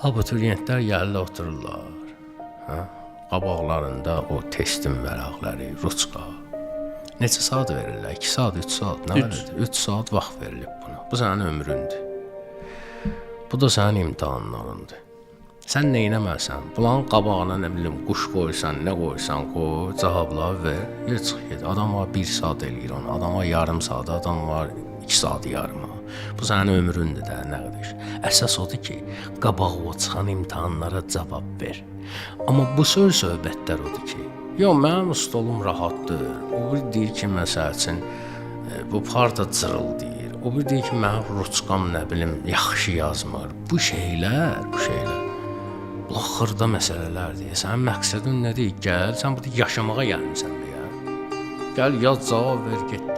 Abituriyentlər gəlirlər otururlar. Qabaqlarında o testin vərəqləri, ruçqa. Neçə saat verirlər? 2 saat, 3 saat, nə verirlər? 3 saat vaxt verilib buna. Bu sənin ömründür. Bu da sənin imtahanlarındır. Sən nə etməlisən? Bunların qabağına nə bilim quş qoysan, nə qoysan, qoy, cavablar ver. Çıx get. Adam var 1 saat eləyir onu. Adam var yarım saat, adam var 2 saat yarıma. Bu sənin ömründür də, nə qədər. Əsas odur ki, qabağa çıxan imtahanlara cavab ver. Amma bu söhbətlər odur ki, yox, mənim stolum rahatdır. O bir deyir ki, məsəl üçün, bu parta cırıldayır. O bir deyir ki, mənim ruçqam nə bilim yaxşı yazmır. Bu şeylər. Bunlar xırda məsələlərdir. Sənin məqsədin nədir? Gəl, sən burada yaşamağa gəlmisən deyə. Gəl, yaz, cavab ver, get.